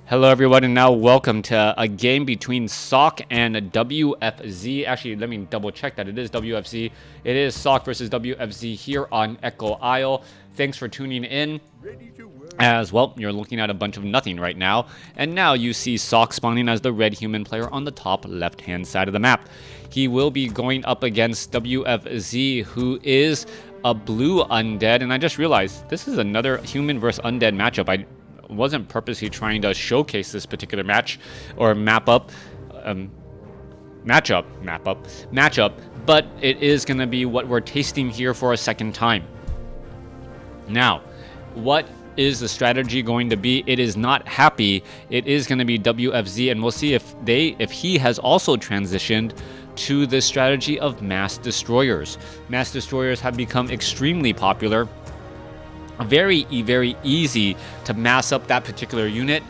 Hello everyone, and now welcome to a game between SoK and WFZ. Actually, let me double check that it is WFZ. It is SoK versus WFZ here on Echo Isle. Thanks for tuning in. As well, you're looking at a bunch of nothing right now. And now you see SoK spawning as the red human player on the top left-hand side of the map. He will be going up against WFZ, who is a blue undead. And I just realized this is another human versus undead matchup. I wasn't purposely trying to showcase this particular match or matchup, but it is going to be what we're tasting here for a second time. Now, what is the strategy going to be? It is not happy. It is going to be WFZ, and we'll see if he has also transitioned to the strategy of mass destroyers. Mass destroyers have become extremely popular. Very easy to mass up that particular unit,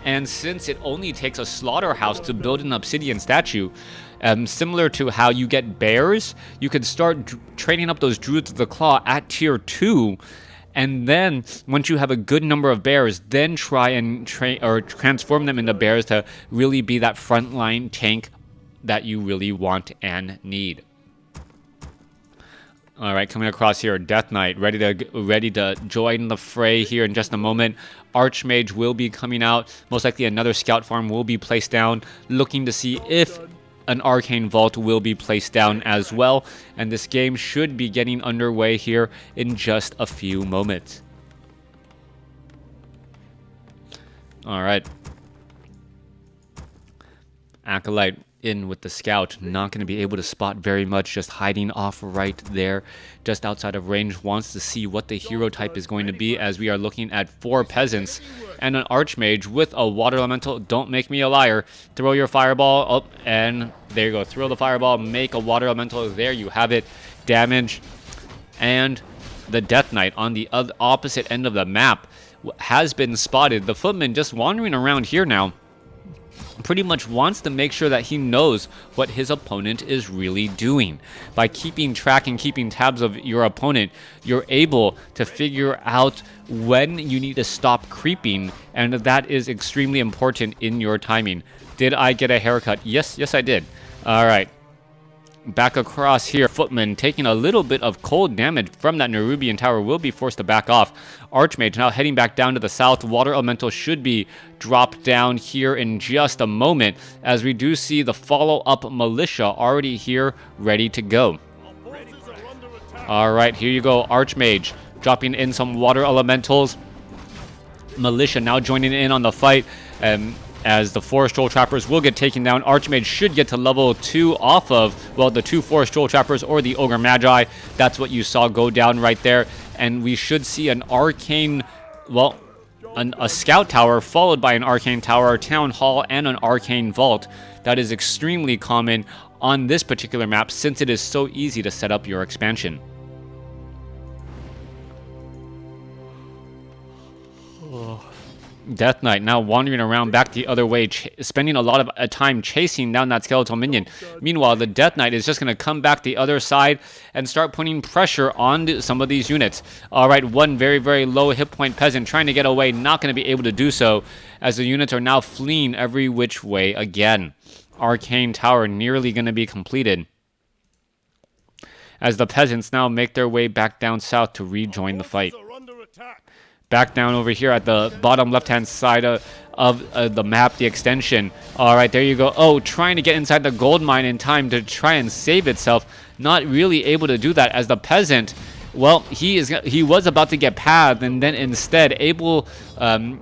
and since it only takes a slaughterhouse to build an obsidian statue, similar to how you get bears, you could start training up those druids of the claw at tier 2, and then once you have a good number of bears, then try and transform them into bears to really be that frontline tank that you really want and need. All right, coming across here, Death Knight, ready to join the fray here in just a moment. Archmage will be coming out. Most likely another scout farm will be placed down, looking to see if an arcane vault will be placed down as well. And this game should be getting underway here in just a few moments. All right. Acolyte in with the scout, not going to be able to spot very much, just hiding off right there just outside of range. Wants to see what the hero type is going to be, as we are looking at 4 peasants and an archmage with a water elemental. Don't make me a liar. Throw your fireball. Oh, and there you go. Throw the fireball, make a water elemental. There you have it. Damage. And the Death Knight on the opposite end of the map has been spotted. The footman just wandering around here now pretty much wants to make sure that he knows what his opponent is really doing. By keeping track and keeping tabs of your opponent, you're able to figure out when you need to stop creeping, and that is extremely important in your timing. Did I get a haircut? Yes I did. All right. Back across here, footman taking a little bit of cold damage from that Nerubian tower will be forced to back off. Archmage now heading back down to the south. Water elemental should be dropped down here in just a moment, as we do see the follow-up militia already here ready to go. All right, here you go, Archmage dropping in some water elementals. Militia now joining in on the fight, as the Forest Troll Trappers will get taken down. Archmage should get to level 2 off of, well, the 2 Forest Troll Trappers or the Ogre Magi. That's what you saw go down right there. And we should see an arcane, well, a scout tower followed by an arcane tower, a town hall, and an arcane vault. That is extremely common on this particular map, since it is so easy to set up your expansion. Death Knight now wandering around back the other way, spending a lot of time chasing down that skeletal minion. Meanwhile, the Death Knight is just going to come back the other side and start putting pressure on some of these units. All right, one very low hit point peasant trying to get away, not going to be able to do so, as the units are now fleeing every which way again. Arcane Tower nearly going to be completed, as the peasants now make their way back down south to rejoin the fight. Back down over here at the bottom left-hand side of the map, the extension. All right, there you go. Oh, trying to get inside the gold mine in time to try and save itself. Not really able to do that, as the peasant, well, he was about to get pathed, and then instead able, get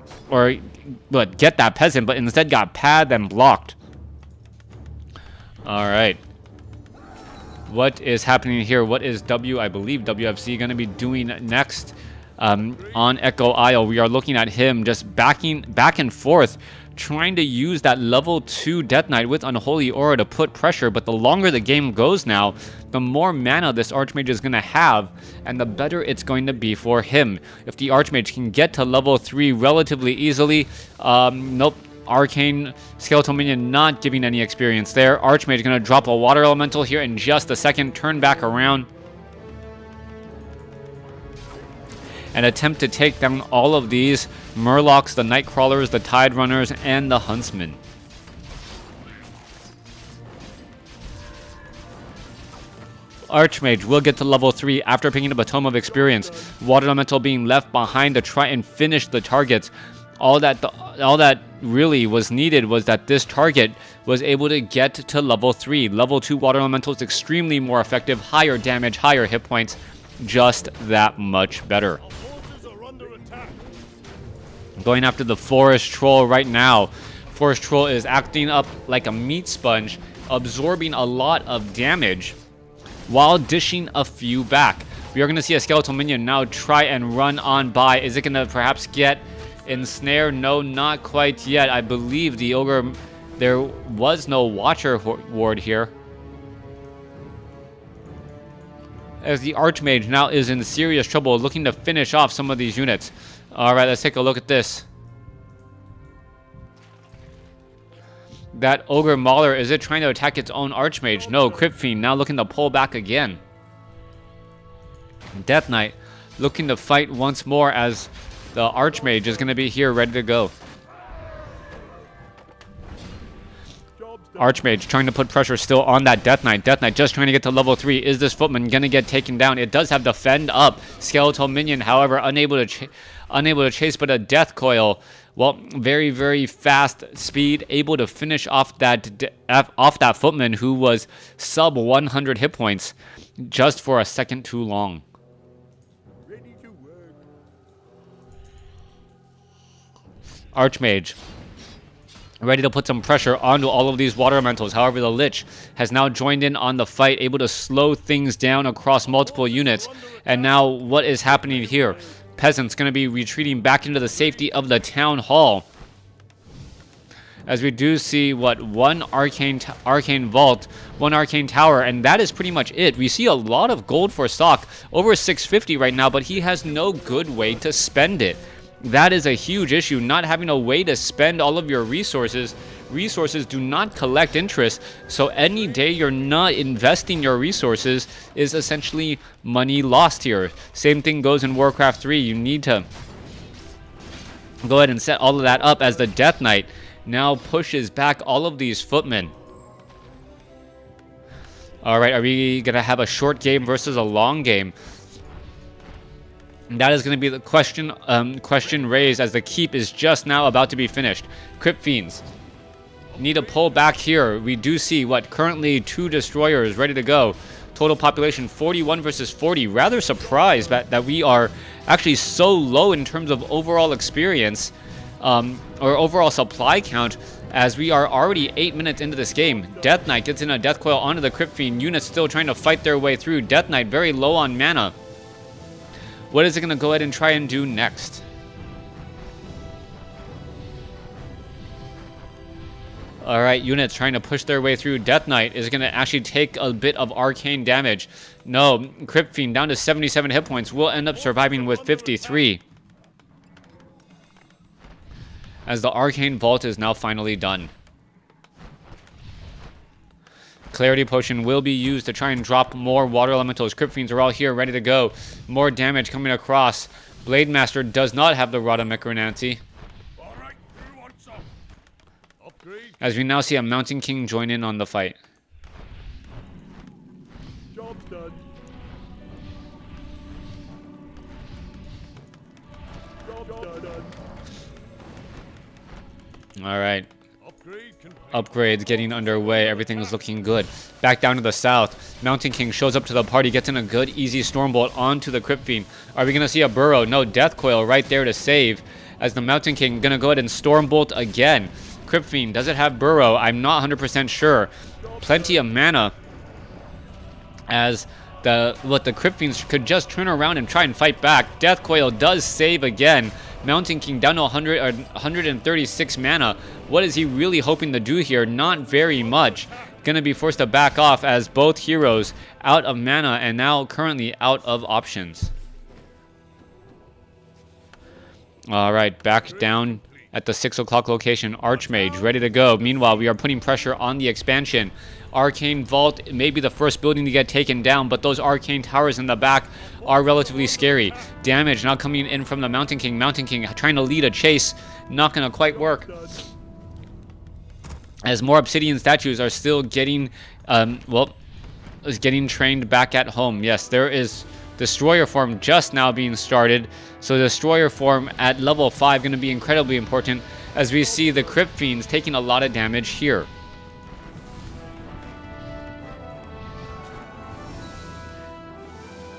that peasant, but instead got pathed and blocked. All right. What is happening here? What is I believe WFC going to be doing next? On Echo Isle, we are looking at him just backing back and forth, trying to use that level 2 Death Knight with Unholy Aura to put pressure. But the longer the game goes now, the more mana this Archmage is going to have, and the better it's going to be for him. If the Archmage can get to level 3 relatively easily, nope. Arcane Skeletal Minion not giving any experience there. Archmage going to drop a Water Elemental here in just a second, turn back around. and attempt to take down all of these Murlocs, the Nightcrawlers, the Tide Runners, and the Huntsmen. Archmage will get to level 3 after picking up a Tome of Experience. Water Elemental being left behind to try and finish the targets. All that really was needed was that this target was able to get to level 3. Level 2 Water Elemental is extremely more effective, higher damage, higher hit points, just that much better. Going after the Forest Troll right now. Forest Troll is acting up like a meat sponge, absorbing a lot of damage while dishing a few back. We are going to see a Skeletal Minion now try and run on by. Is it going to perhaps get ensnared? No, not quite yet. I believe the Ogre, there was no Watcher ward here, as the Archmage now is in serious trouble, looking to finish off some of these units. Alright, let's take a look at this. That Ogre Mauler, is it trying to attack its own Archmage? No, Crypt Fiend now looking to pull back again. Death Knight looking to fight once more, as the Archmage is going to be here ready to go. Archmage trying to put pressure still on that Death Knight. Death Knight just trying to get to level 3. Is this Footman going to get taken down? It does have Defend up. Skeletal Minion, however, unable to chase, but a Death Coil. Well, very, very fast speed, able to finish off that Footman who was sub 100 hit points just for a second too long. Archmage ready to put some pressure onto all of these water elementals. However, the Lich has now joined in on the fight, able to slow things down across multiple units. And now what is happening here? Peasants going to be retreating back into the safety of the town hall, as we do see one arcane vault, one arcane tower, and that is pretty much it. We see a lot of gold for SoK, over 650 right now, but he has no good way to spend it. That is a huge issue, not having a way to spend all of your resources. Resources do not collect interest, so any day you're not investing your resources is essentially money lost here. Same thing goes in WarCraft 3. You need to go ahead and set all of that up, as the Death Knight now pushes back all of these footmen. Alright, are we going to have a short game versus a long game? That is going to be the question raised, as the keep is just now about to be finished. Crypt Fiends need to pull back here. We do see currently 2 destroyers ready to go. Total population 41 versus 40. Rather surprised that we are actually so low in terms of overall experience or overall supply count, as we are already 8 minutes into this game. Death Knight gets in a Death Coil onto the Crypt Fiend. Units still trying to fight their way through. Death Knight very low on mana. What is it going to go ahead and try and do next? Alright, units trying to push their way through. Death Knight is going to actually take a bit of arcane damage. No, Crypt Fiend down to 77 hit points. Will end up surviving with 53. As the arcane vault is now finally done. Clarity Potion will be used to try and drop more water elementals. Crypt Fiends are all here ready to go. More damage coming across. Blade Master does not have the Rod of Necromancy, as we now see a Mountain King join in on the fight. Job's done. Job's done. All right. Upgrades getting underway. Everything is looking good. Back down to the south. Mountain King shows up to the party, gets in a good, easy Stormbolt onto the Crypt Fiend. Are we going to see a Burrow? No, Death Coil right there to save, as the Mountain King going to go ahead and Stormbolt again. Crypt Fiend, does it have Burrow? I'm not 100% sure. Plenty of mana, as the Crypt Fiends could just turn around and try and fight back. Death Coil does save again. Mountain King down to 136 mana. What is he really hoping to do here? Not very much. Gonna be forced to back off, as both heroes out of mana and now currently out of options. Alright, back down at the 6 o'clock location. Archmage ready to go. Meanwhile, we are putting pressure on the expansion. Arcane Vault may be the first building to get taken down, but those arcane towers in the back are relatively scary. Damage now coming in from the Mountain King. Mountain King trying to lead a chase. Not going to quite work, as more obsidian statues are still getting, is getting trained back at home. Yes, there is Destroyer form just now being started. So Destroyer form at level 5 going to be incredibly important, as we see the Crypt Fiends taking a lot of damage here.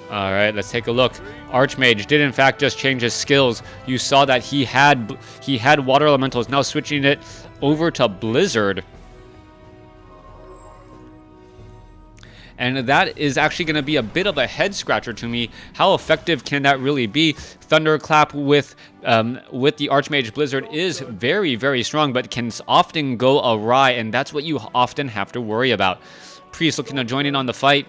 Alright, let's take a look. Archmage did in fact just change his skills. You saw that he had Water Elementals, now switching it over to Blizzard. And that is actually going to be a bit of a head scratcher to me. How effective can that really be? Thunderclap with the Archmage Blizzard is very, very strong, but can often go awry, and that's what you often have to worry about. Priest looking to join in on the fight.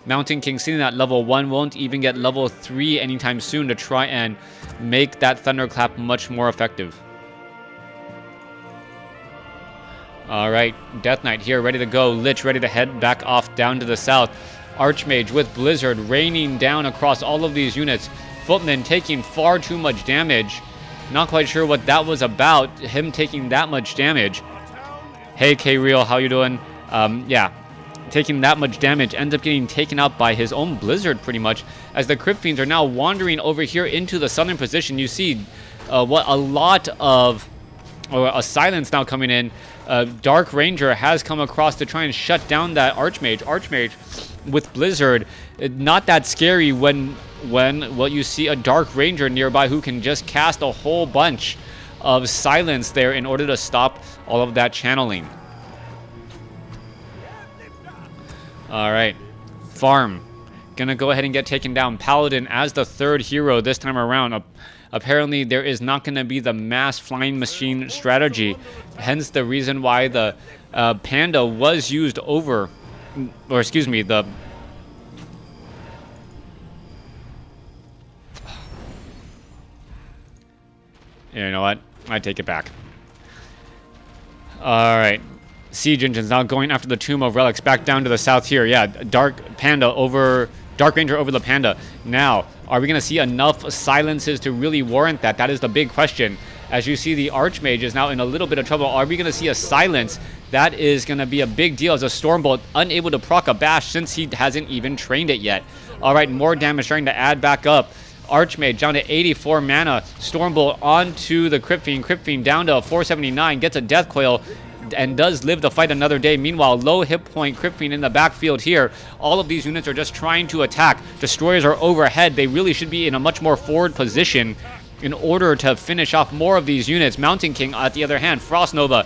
Mountain King sitting at level 1, won't even get level 3 anytime soon to try and make that Thunderclap much more effective. Alright, Death Knight here, ready to go. Lich ready to head back off down to the south. Archmage with Blizzard raining down across all of these units. Footman taking far too much damage. Not quite sure what that was about, him taking that much damage. Hey K-Real, how you doing? Yeah, taking that much damage, ends up getting taken out by his own Blizzard pretty much, as the Crypt Fiends are now wandering over here into the southern position. You see a silence now coming in. Dark Ranger has come across to try and shut down that Archmage. Archmage with Blizzard, not that scary when you see a Dark Ranger nearby who can just cast a whole bunch of silence there in order to stop all of that channeling. Alright, Farm gonna go ahead and get taken down. Paladin as the third hero this time around. Apparently there is not going to be the mass flying machine strategy, hence the reason why the Panda was used over, or excuse me, the you know what, I take it back. Alright, Siege Engines now going after the Tomb of Relics back down to the south here. Yeah, Dark Ranger over the Panda. Now, are we going to see enough silences to really warrant that? That is the big question. As you see, the Archmage is now in a little bit of trouble. Are we going to see a silence? That is going to be a big deal, as a Stormbolt unable to proc a bash since he hasn't even trained it yet. Alright, more damage starting to add back up. Archmage down to 84 mana. Stormbolt onto the Crypt Fiend. Crypt Fiend down to 479. Gets a Death Coil and does live to fight another day. Meanwhile, low hit point Crypt Fiend in the backfield here. All of these units are just trying to attack. Destroyers are overhead. They really should be in a much more forward position in order to finish off more of these units. Mountain King, on the other hand, Frost Nova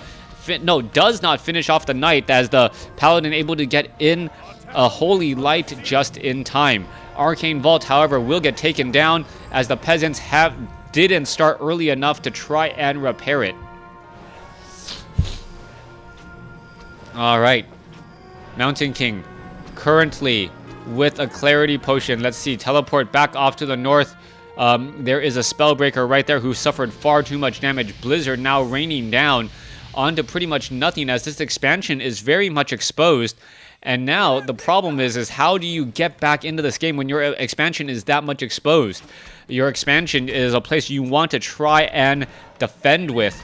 does not finish off the Knight, as the Paladin able to get in a Holy Light just in time. Arcane Vault, however, will get taken down, as the Peasants didn't start early enough to try and repair it. Alright, Mountain King currently with a Clarity Potion. Let's see, teleport back off to the north. There is a Spellbreaker right there who suffered far too much damage. Blizzard now raining down onto pretty much nothing, as this expansion is very much exposed. And now the problem is how do you get back into this game when your expansion is that much exposed? Your expansion is a place you want to try and defend with.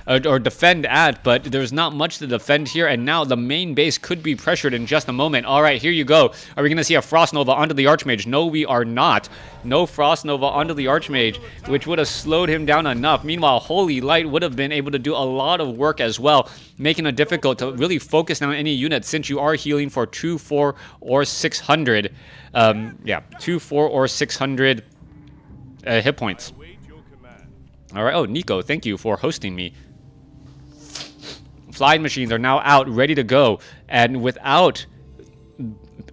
Or defend at, but there's not much to defend here, and now the main base could be pressured in just a moment. Alright, here you go. Are we going to see a Frost Nova onto the Archmage? No, we are not. No Frost Nova onto the Archmage, which would have slowed him down enough. Meanwhile, Holy Light would have been able to do a lot of work as well, making it difficult to really focus on any unit, since you are healing for 2, 4, or 600. Yeah, 2, 4, or 600 hit points. Alright, oh, Nico, thank you for hosting me. Flying machines are now out, ready to go, and without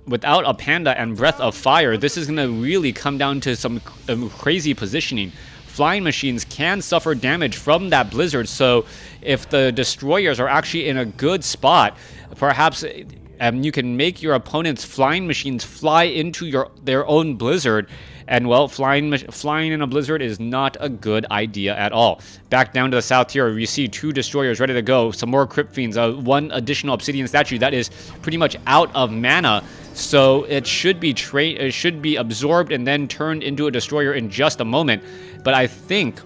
a Panda and Breath of Fire, this is going to really come down to some crazy positioning. Flying machines can suffer damage from that Blizzard, so if the Destroyers are actually in a good spot, perhaps and you can make your opponent's flying machines fly into their own blizzard. And well, flying in a blizzard is not a good idea at all. Back down to the south here, we see 2 destroyers ready to go. Some more Crypt Fiends, 1 additional obsidian statue that is pretty much out of mana. So it should be absorbed and then turned into a destroyer in just a moment. But I think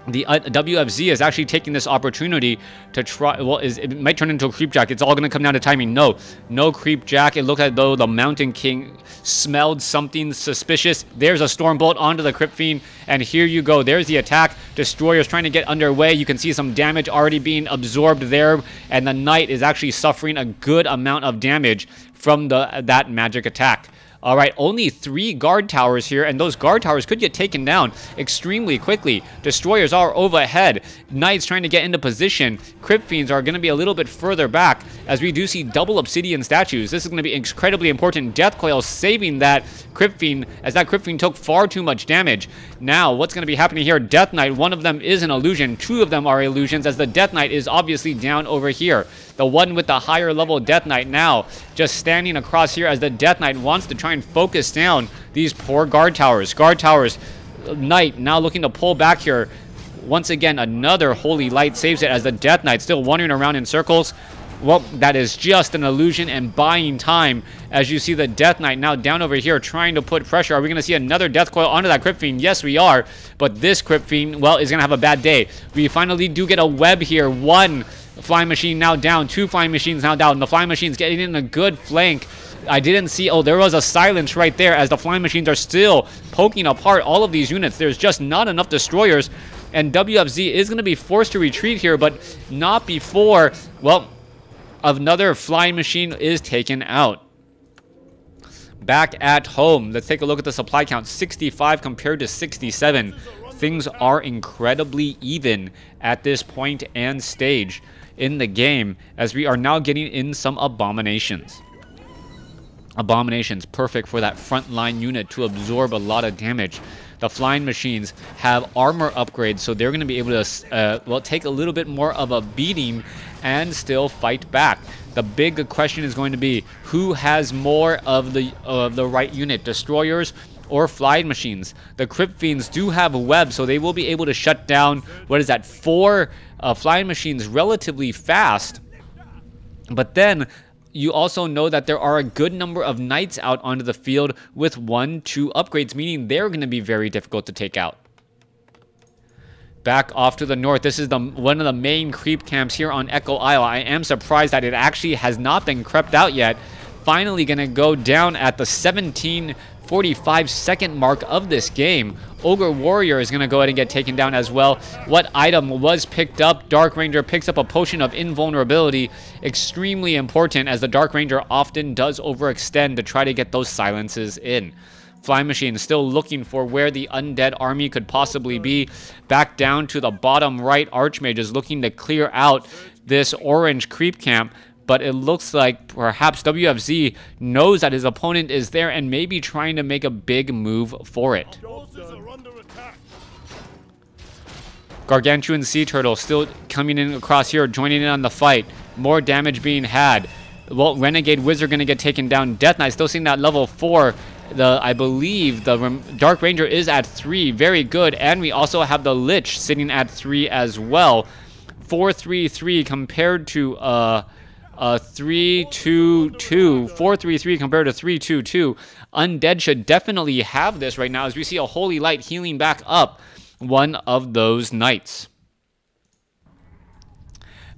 the WFZ is actually taking this opportunity to try. Well, it might turn into a creepjack. It's all going to come down to timing. No creepjack. It looked as though the Mountain King smelled something suspicious. There's a Stormbolt onto the Crypt Fiend, and here you go. There's the attack. Destroyer's trying to get underway. You can see some damage already being absorbed there, and the Knight is actually suffering a good amount of damage from that magic attack. All right, only 3 guard towers here, and those guard towers could get taken down extremely quickly. Destroyers are overhead. Knights trying to get into position. Crypt Fiends are going to be a little bit further back, as we do see double obsidian statues. This is going to be incredibly important. Death Coil saving that Crypt Fiend, as that Crypt Fiend took far too much damage. Now, what's going to be happening here? Death Knight, one of them is an illusion. 2 of them are illusions, as the Death Knight is obviously down over here. The one with the higher level Death Knight now just standing across here, as the Death Knight wants to try and focus down these poor guard towers. Guard towers, Knight now looking to pull back here. Once again, another Holy Light saves it, as the Death Knight still wandering around in circles. Well, that is just an illusion and buying time, as you see the Death Knight now down over here trying to put pressure. Are we going to see another Death Coil onto that Crypt Fiend? Yes, we are. But this Crypt Fiend, well, is going to have a bad day. We finally do get a web here. 1 flying machine now down. 2 flying machines now down. The flying machine's getting in a good flank. I didn't see... Oh, there was a silence right there, as the flying machines are still poking apart all of these units. There's just not enough destroyers, and WFZ is going to be forced to retreat here, but not before... Well, another flying machine is taken out. Back at home, let's take a look at the supply count. 65 compared to 67. Things are incredibly even at this point and stage in the game, as we are now getting in some abominations. Abominations, perfect for that frontline unit to absorb a lot of damage. The flying machines have armor upgrades, so they're going to be able to well, take a little bit more of a beating and still fight back. The big question is going to be, who has more of the right unit, destroyers or flying machines? The Crypt Fiends do have a web, so they will be able to shut down, what is that, 4 flying machines relatively fast. But then you also know that there are a good number of Knights out onto the field with 1-2 upgrades, meaning they're going to be very difficult to take out. Back off to the north, this is one of the main creep camps here on Echo Isle. I am surprised that it actually has not been crept out yet. Finally going to go down at the 17:45 second mark of this game. Ogre Warrior is going to go ahead and get taken down as well. What item was picked up? Dark Ranger picks up a potion of invulnerability. Extremely important, as the Dark Ranger often does overextend to try to get those silences in. Flying Machine still looking for where the Undead army could possibly be. Back down to the bottom right, Archmage is looking to clear out this orange creep camp. But it looks like perhaps WFZ knows that his opponent is there and may be trying to make a big move for it. Gargantuan Sea Turtle still coming in across here, joining in on the fight. More damage being had. Well, Renegade Wizard going to get taken down. Death Knight still seeing that level 4. I believe the Dark Ranger is at 3. Very good. And we also have the Lich sitting at 3 as well. 4-3-3 compared to 3-2-2. 4-3-3 compared to 3-2-2. Undead should definitely have this right now, as we see a Holy Light healing back up one of those Knights.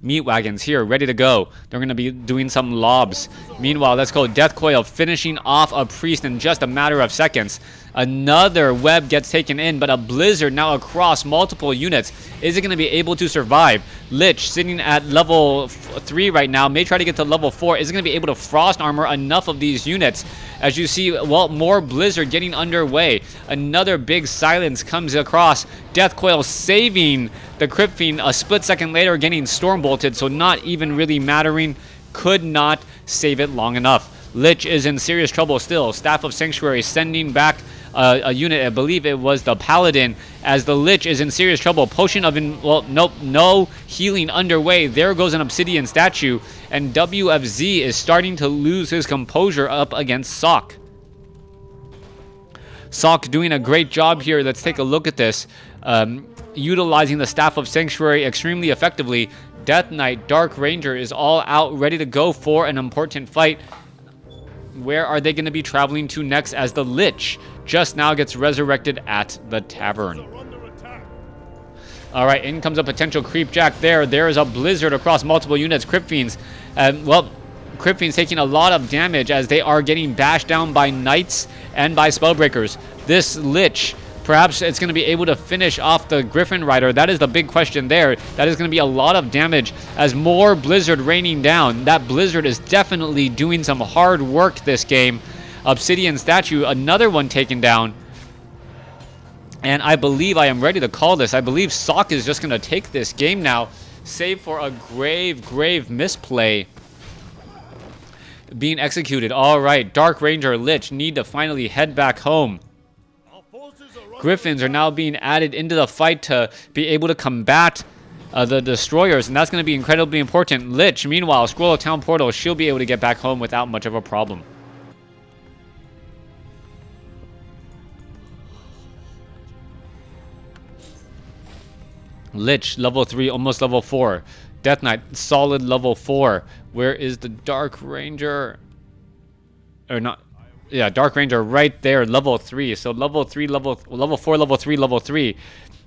Meat Wagons here, ready to go. They're going to be doing some lobs. Meanwhile, let's go. Death Coil finishing off a priest in just a matter of seconds. Another web gets taken in, but a blizzard now across multiple units. Is it going to be able to survive? Lich sitting at level 3 right now, may try to get to level 4. Is it going to be able to frost armor enough of these units? As you see, well, more blizzard getting underway. Another big silence comes across. Death Coil saving the Crypt Fiend a split second later, getting storm bolted, so not even really mattering. Could not save it long enough. Lich is in serious trouble still. Staff of Sanctuary sending back a unit. I believe it was the Paladin, as the Lich is in serious trouble. Potion of, well, nope, no healing underway. There goes an Obsidian statue, and WFZ is starting to lose his composure up against SoK. SoK doing a great job here. Let's take a look at this. Utilizing the Staff of Sanctuary extremely effectively. Death Knight, Dark Ranger is all out, ready to go for an important fight. Where are they going to be traveling to next, as the Lich just now gets resurrected at the tavern? Alright, in comes a potential creep jack there. There is a blizzard across multiple units. Crypt Fiends, well, Crypt Fiends taking a lot of damage as they are getting bashed down by Knights and by Spellbreakers. This Lich, perhaps it's going to be able to finish off the Griffin Rider. That is the big question there. That is going to be a lot of damage as more Blizzard raining down. That Blizzard is definitely doing some hard work this game. Obsidian Statue, another one taken down. And I believe I am ready to call this. I believe SoK is just going to take this game now, save for a grave misplay being executed. All right, Dark Ranger, Lich need to finally head back home. Griffins are now being added into the fight to be able to combat the destroyers, and that's going to be incredibly important. Lich, meanwhile, Scroll of Town Portal, she'll be able to get back home without much of a problem. Lich, level 3, almost level 4. Death Knight, solid level 4. Where is the Dark Ranger? Or not... Yeah, Dark Ranger right there, level 3. So level 3, level 4, level 3, level 3.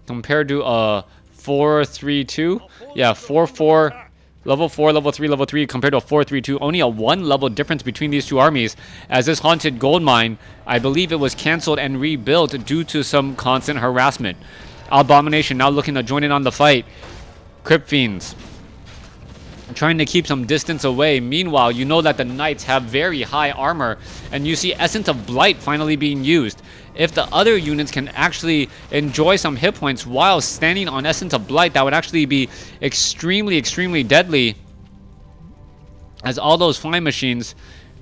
Compared to 4, 3, 2. Yeah, 4, 4, level 4, level 3, level 3 compared to a 4, 3, 2. Only a 1 level difference between these two armies. As this Haunted Gold Mine, I believe it was cancelled and rebuilt due to some constant harassment. Abomination now looking to join in on the fight. Crypt Fiends trying to keep some distance away. Meanwhile, you know that the Knights have very high armor, and you see Essence of Blight finally being used. If the other units can actually enjoy some hit points while standing on Essence of Blight, that would actually be extremely deadly, as all those flying machines,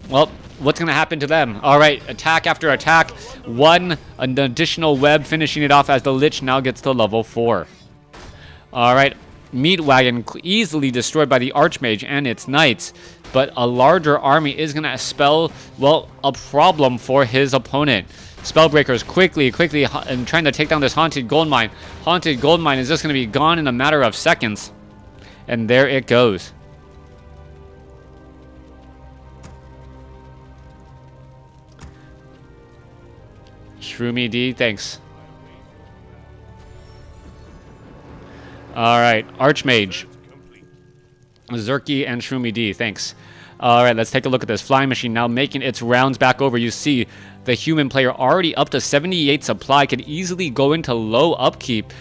well, what's going to happen to them? All right, attack after attack. An additional web finishing it off as the Lich now gets to level 4. All right, Meat Wagon easily destroyed by the Archmage and its Knights, but a larger army is going to spell, well, a problem for his opponent. Spellbreakers quickly and trying to take down this Haunted Gold Mine. Haunted Gold Mine is just going to be gone in a matter of seconds. And there it goes. Shroomy D, thanks. Alright, Archmage, Zerky, and Shroomy D, thanks. Alright, let's take a look at this. Flying Machine now making its rounds back over. You see the human player already up to 78 supply, could easily go into low upkeep.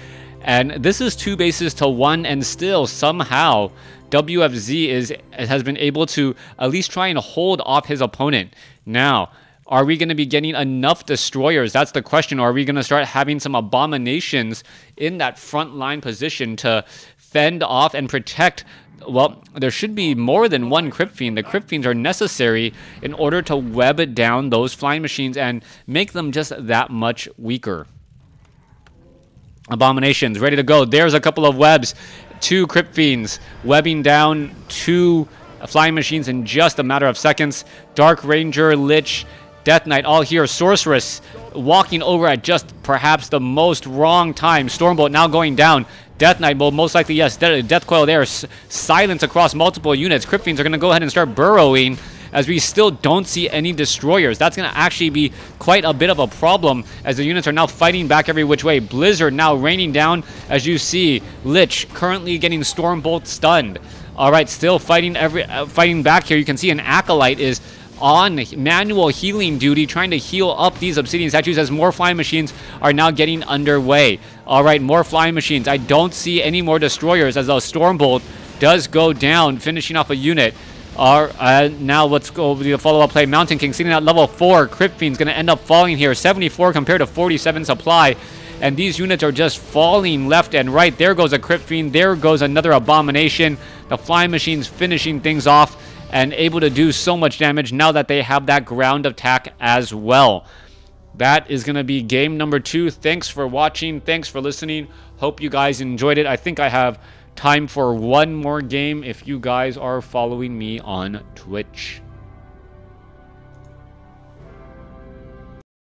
And this is 2 bases to 1, and still somehow WFZ has been able to at least try and hold off his opponent. Now, are we going to be getting enough destroyers? That's the question. Or are we going to start having some abominations in that front line position to fend off and protect? Well, there should be more than one Crypt Fiend. The Crypt Fiends are necessary in order to web down those flying machines and make them just that much weaker. Abominations ready to go. There's a couple of webs. 2 Crypt Fiends webbing down 2 flying machines in just a matter of seconds. Dark Ranger, Lich, Death Knight all here. Sorceress walking over at just perhaps the most wrong time. Stormbolt now going down. Death Knight will most likely, yes, Death Coil there. Silence across multiple units. Crypt Fiends are going to go ahead and start burrowing, as we still don't see any destroyers. That's going to actually be quite a bit of a problem, as the units are now fighting back every which way. Blizzard now raining down, as you see. Lich currently getting Stormbolt stunned. All right, still fighting back here. You can see an Acolyte is on manual healing duty, trying to heal up these Obsidian statues as more flying machines are now getting underway. All right, more flying machines. I don't see any more destroyers, as the Stormbolt does go down, finishing off a unit. Now let's go over the follow-up play. Mountain King sitting at level 4. Crypt Fiend's going to end up falling here. 74 compared to 47 supply. And these units are just falling left and right. There goes a Crypt Fiend. There goes another Abomination. The flying machines finishing things off and able to do so much damage now that they have that ground attack as well. that is going to be game number 2. Thanks for watching. Thanks for listening. Hope you guys enjoyed it. I think I have time for one more game if you guys are following me on Twitch.